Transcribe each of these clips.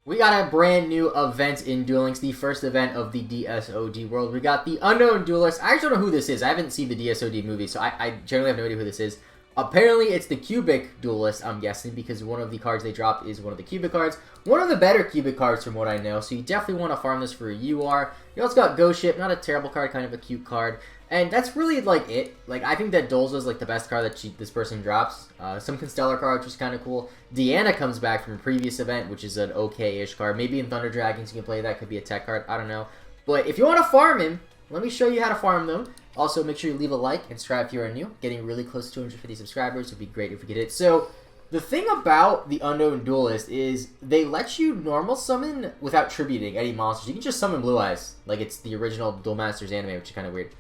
We got a brand new event in Duel Links, the first event of the DSOD world. We got the Unknown Duelist. I actually don't know who this is. I haven't seen the DSOD movie, so I generally have no idea who this is. Apparently, it's the Cubic Duelist, I'm guessing, because one of the cards they drop is one of the Cubic cards. One of the better Cubic cards from what I know, so you definitely want to farm this for a UR. You also got Ghost Ship, not a terrible card, kind of a cute card. And that's really, like, it. Like, I think that Dolza is, like, the best card that this person drops. Some Constellar card, which is kind of cool. Deanna comes back from a previous event, which is an okay-ish card. Maybe in Thunder Dragons you can play that. Could be a tech card. I don't know. But if you want to farm him, let me show you how to farm them. Also, make sure you leave a like and subscribe if you are new. Getting really close to 250 subscribers would be great if we get it. So, the thing about the Unknown Duelist is they let you normal summon without tributing any monsters. You can just summon Blue Eyes, like it's the original Duel Masters anime, which is kind of weird.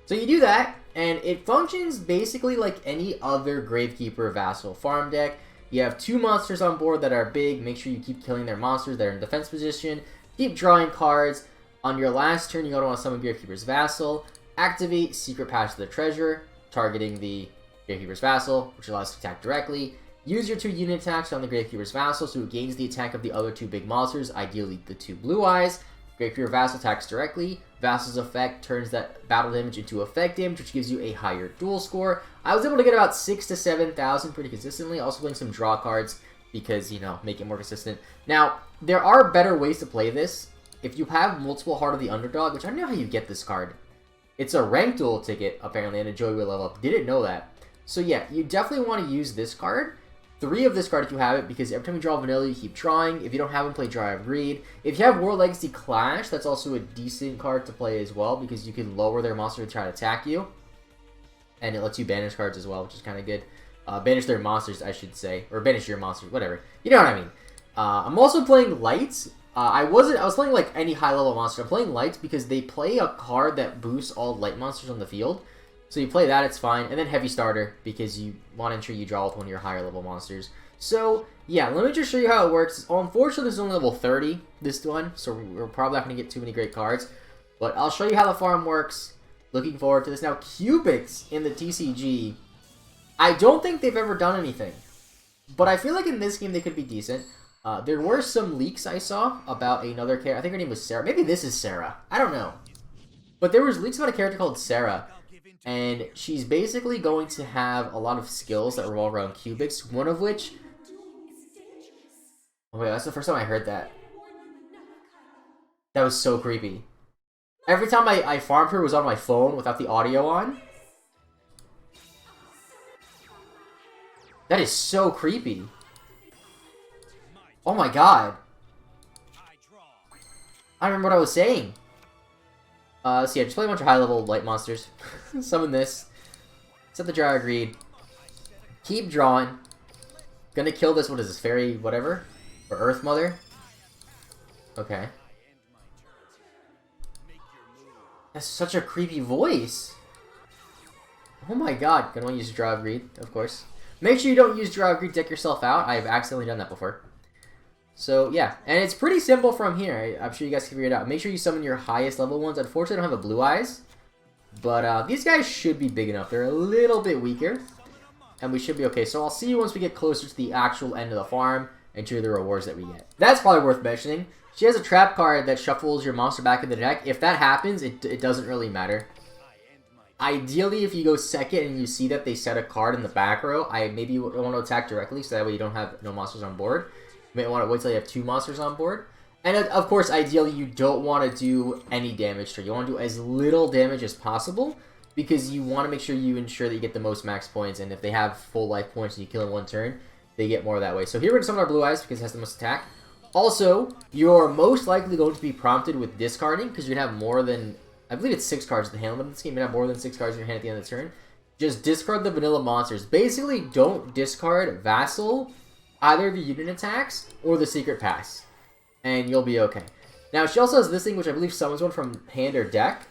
So you do that, and it functions basically like any other Gravekeeper Vassal farm deck. You have two monsters on board that are big. Make sure you keep killing their monsters that are in defense position. Keep drawing cards. On your last turn, you're going to want to summon Gravekeeper's Vassal. Activate Secret Pass to the Treasure, targeting the Gravekeeper's Vassal, which allows to attack directly. Use your 2 unit attacks on the Gravekeeper's Vassal so it gains the attack of the other 2 big monsters, ideally the 2 Blue Eyes. Gravekeeper Vassal attacks directly. Vassal's effect turns that battle damage into effect damage, which gives you a higher duel score. I was able to get about 6,000 to 7,000 pretty consistently. Also playing some draw cards because, you know, make it more consistent. Now, there are better ways to play this. If you have multiple Heart of the Underdog, which I don't know how you get this card. It's a ranked duel ticket, apparently, and a Joy Wheel level up. Didn't know that. So yeah, you definitely want to use this card. 3 of this card if you have it, because every time you draw vanilla, you keep drawing. If you don't have them, play Dry of Greed. If you have World Legacy Clash, that's also a decent card to play as well, because you can lower their monster to try to attack you. And it lets you banish cards as well, which is kind of good. Banish their monsters, I should say. Or banish your monsters, whatever. You know what I mean. I'm also playing Lights. I was playing like any high-level monster. I'm playing Lights because they play a card that boosts all light monsters on the field. So you play that, it's fine. And then Heavy Starter, because you want to ensure you draw with one of your higher level monsters. So, yeah, let me just show you how it works. Unfortunately, this is only level 30, this one. So we're probably not going to get too many great cards. But I'll show you how the farm works. Looking forward to this. Now, Cubics in the TCG, I don't think they've ever done anything. But I feel like in this game they could be decent. There were some leaks I saw about another character. I think her name was Sarah. Maybe this is Sarah. I don't know. But there was leaks about a character called Sarah. And she's basically going to have a lot of skills that revolve around cubics, one of which... Oh my god, that's the first time I heard that. That was so creepy. Every time I farmed her, it was on my phone without the audio on. That is so creepy. Oh my god. I don't remember what I was saying. So yeah, just play a bunch of high-level light monsters. Summon this. Set the Dry of Greed. Keep drawing. Gonna kill this, what is this, Fairy whatever? Or Earth Mother? Okay. That's such a creepy voice. Oh my god. Gonna want to use Dry of Greed, of course. Make sure you don't use Dry of Greed, deck yourself out. I've accidentally done that before. So, yeah. And it's pretty simple from here. I'm sure you guys can figure it out. Make sure you summon your highest level ones. Unfortunately, I don't have a Blue Eyes. But these guys should be big enough. They're a little bit weaker. And we should be okay. So I'll see you once we get closer to the actual end of the farm and to the rewards that we get. That's probably worth mentioning. She has a trap card that shuffles your monster back in the deck. If that happens, it doesn't really matter. Ideally, if you go second and you see that they set a card in the back row, I maybe want to attack directly so that way you don't have no monsters on board. You may want to wait till you have 2 monsters on board. And of course, ideally, you don't want to do any damage to her. You want to do as little damage as possible because you want to make sure you ensure that you get the most max points. And if they have full life points and you kill in 1 turn, they get more that way. So here we're going to summon our Blue Eyes because it has the most attack. Also, you're most likely going to be prompted with discarding because you're going to have more than... I believe it's 6 cards in the hand limit in this game. You have more than 6 cards in your hand at the end of the turn. Just discard the vanilla monsters. Basically, don't discard Vassal, either of your unit attacks or the Secret Pass, and you'll be okay. Now, she also has this thing, which I believe summons one from hand or deck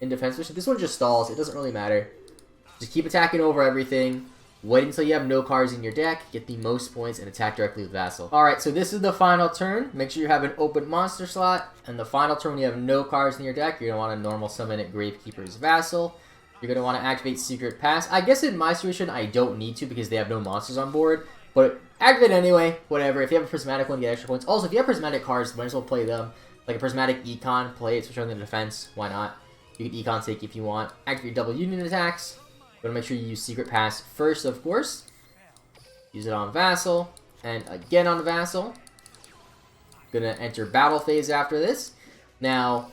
in defense position. This one just stalls. It doesn't really matter. Just keep attacking over everything. Wait until you have no cards in your deck, get the most points, and attack directly with Vassal. Alright, so this is the final turn. Make sure you have an open monster slot. And the final turn, when you have no cards in your deck, you're going to want to normal summon it Gravekeeper's Vassal. You're going to want to activate Secret Pass. I guess in my situation, I don't need to because they have no monsters on board. But activate anyway, whatever. If you have a prismatic one, get extra points. Also, if you have prismatic cards, might as well play them. Like a prismatic econ, play it, switch on the defense, why not? You can econ take if you want. Activate double union attacks. You want to make sure you use Secret Pass first, of course. Use it on Vassal, and again on Vassal. Gonna enter battle phase after this. Now,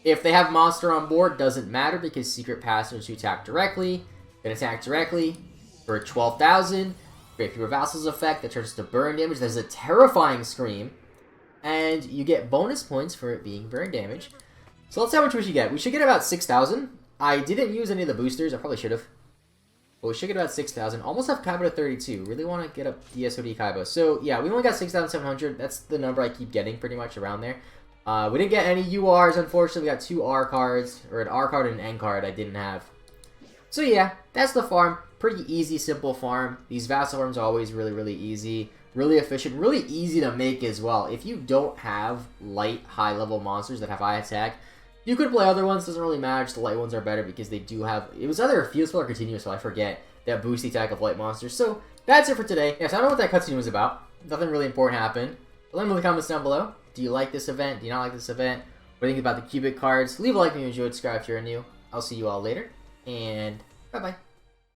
if they have monster on board, doesn't matter because Secret Pass is to attack directly. Gonna attack directly for 12,000. Great for your Vassal's effect that turns to burn damage. There's a terrifying scream. And you get bonus points for it being burn damage. So let's see how much we should get. We should get about 6,000. I didn't use any of the boosters. I probably should have. But we should get about 6,000. Almost have Kaiba to 32. Really want to get up DSOD Kaiba. So yeah, we only got 6,700. That's the number I keep getting pretty much around there. We didn't get any URs, unfortunately. We got 2 R cards. Or an R card and an N card I didn't have. So yeah, that's the farm. Pretty easy, simple farm. These Vassal farms are always really, really easy. Really efficient. Really easy to make as well. If you don't have light, high-level monsters that have high attack, you could play other ones, doesn't really matter, just the light ones are better because they do have, it was either a field spell or continuous, so I forget, that boost the attack of light monsters. So, that's it for today. Yeah, so I don't know what that cutscene was about. Nothing really important happened. But let me know in the comments down below. Do you like this event? Do you not like this event? What do you think about the cubic cards? Leave a like if you enjoyed, subscribe if you're new. I'll see you all later, and bye-bye.